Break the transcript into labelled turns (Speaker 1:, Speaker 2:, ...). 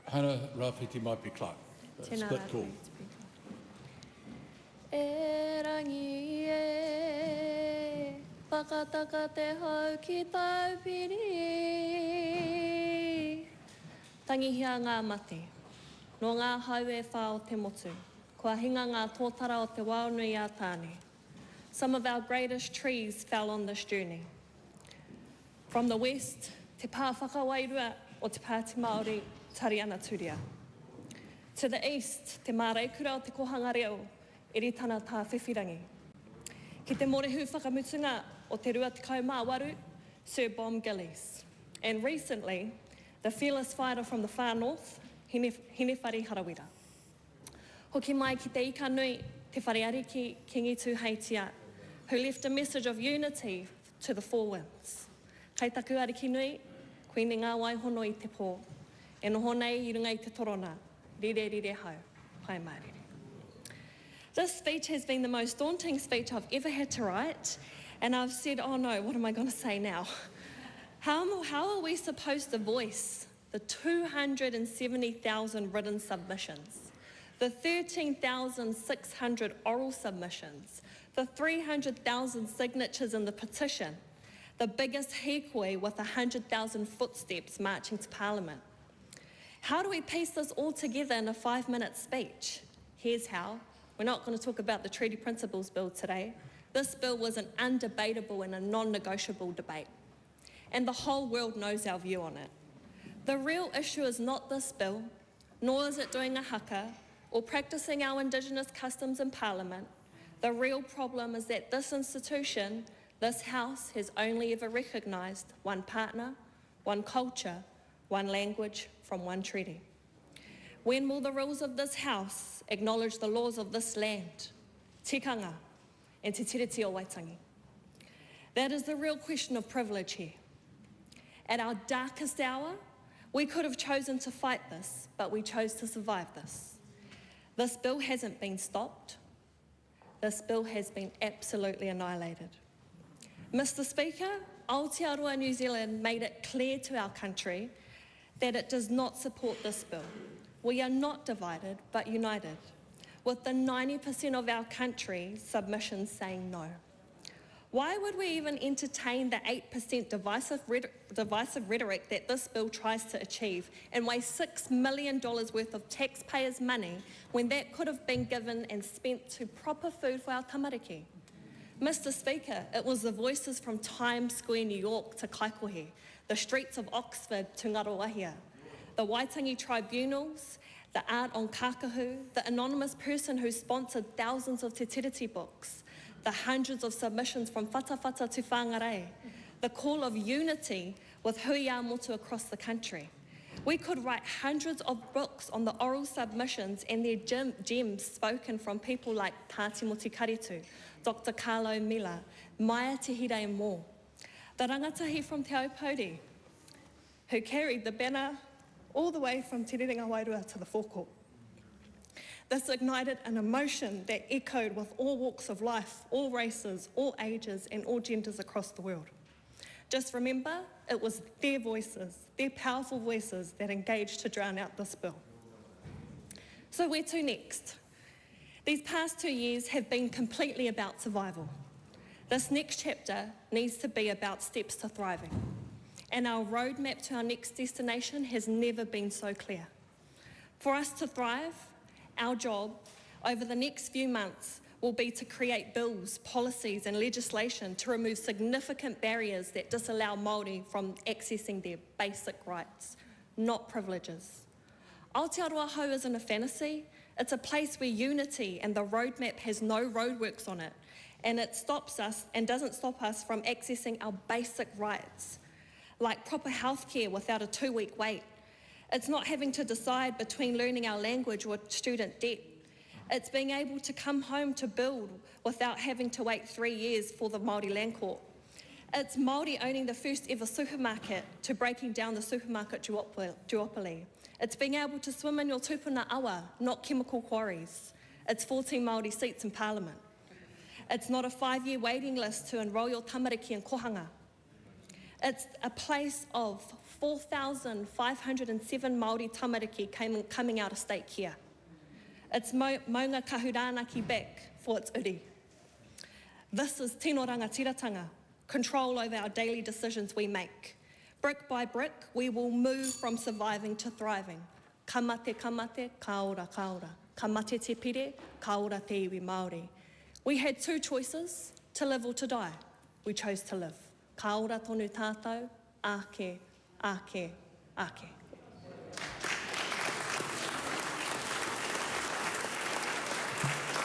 Speaker 1: Hana-Rawhiti Maipi-Clarke. Split call.
Speaker 2: E rangi e, whakataka te hau ki tau piri. Tangihia ngā mate, no ngā hau e whao te motu, kua hinga ngā tōtara o te waonui a tāne. Some of our greatest trees fell on this journey. From the west, te pā whakawairua o te Pāti Māori Tariana Turia. To the east, te māreikura o te kohanga reo, Iritana tā whiwhirangi. Ki te morehu whakamutunga o te rua tekau mā waru, Sir Bom Gillies. And recently, the fearless fighter from the far north, Hinewhare Harawira. Hoki mai ki te ika nui, te whareariki Kingitu Heitia, who left a message of unity to the four winds. Kei taku ariki nui, koine ngā waihono i te pō, e noho nei I runga I te torona, rire rire hau, pai mairere. This speech has been the most daunting speech I've ever had to write, and I've said, oh no, what am I going to say now? How are we supposed to voice the 270,000 written submissions, the 13,600 oral submissions, the 300,000 signatures in the petition, the biggest hikoi with 100,000 footsteps marching to Parliament? How do we piece this all together in a 5-minute speech? Here's how. We're not going to talk about the Treaty Principles Bill today. This bill was an undebatable and a non-negotiable debate. And the whole world knows our view on it. The real issue is not this bill, nor is it doing a haka or practising our Indigenous customs in Parliament. The real problem is that this institution, this House, has only ever recognised one partner, one culture, one language from one treaty. When will the rules of this House acknowledge the laws of this land, tikanga, and Te Tiriti o Waitangi? That is the real question of privilege here. At our darkest hour, we could have chosen to fight this, but we chose to survive this. This bill hasn't been stopped. This bill has been absolutely annihilated. Mr. Speaker, Aotearoa New Zealand made it clear to our country that it does not support this bill. We are not divided, but united, with the 90% of our country's submissions saying no. Why would we even entertain the 8% divisive rhetoric that this bill tries to achieve and waste $6 million worth of taxpayers' money when that could have been given and spent to proper food for our tamariki? Mr. Speaker, it was the voices from Times Square, New York to Kaikohe, the streets of Oxford to Ngaruahia, the Waitangi tribunals, the art on Kakahu, the anonymous person who sponsored thousands of Te Tiriti books, the hundreds of submissions from whatawhata to whangarei, the call of unity with huia motu across the country. We could write hundreds of books on the oral submissions and their gems spoken from people like Pāti Moti Karitu, Dr. Carlo Mila, Maia Te Hira and more. The rangatahi from Te Aupōuri, who carried the banner all the way from Te Rerenga Wairua to the forecourt. This ignited an emotion that echoed with all walks of life, all races, all ages, and all genders across the world. Just remember, it was their voices, their powerful voices, that engaged to drown out this bill. So where to next? These past 2 years have been completely about survival. This next chapter needs to be about steps to thriving. And our roadmap to our next destination has never been so clear. For us to thrive, our job over the next few months will be to create bills, policies and legislation to remove significant barriers that disallow Māori from accessing their basic rights, not privileges. Aotearoa Hou isn't a fantasy, it's a place where unity and the roadmap has no roadworks on it, and it stops us and doesn't stop us from accessing our basic rights, like proper healthcare without a 2-week wait. It's not having to decide between learning our language or student debt. It's being able to come home to build without having to wait 3 years for the Māori Land Court. It's Māori owning the first ever supermarket to breaking down the supermarket duopoly. It's being able to swim in your tupuna awa, not chemical quarries. It's 14 Māori seats in Parliament. It's not a 5-year waiting list to enrol your tamariki in kohanga. It's a place of 4,507 Māori tamariki coming out of state care. It's maunga kahuranaki back for its uri. This is tino rangatiratanga, control over our daily decisions we make. Brick by brick, we will move from surviving to thriving. Kamate, kamate, kaora, kaora. Kamate te pire, kaora te iwi Māori. We had two choices, to live or to die. We chose to live. Kaora tonu tātou, ake, ake, ake.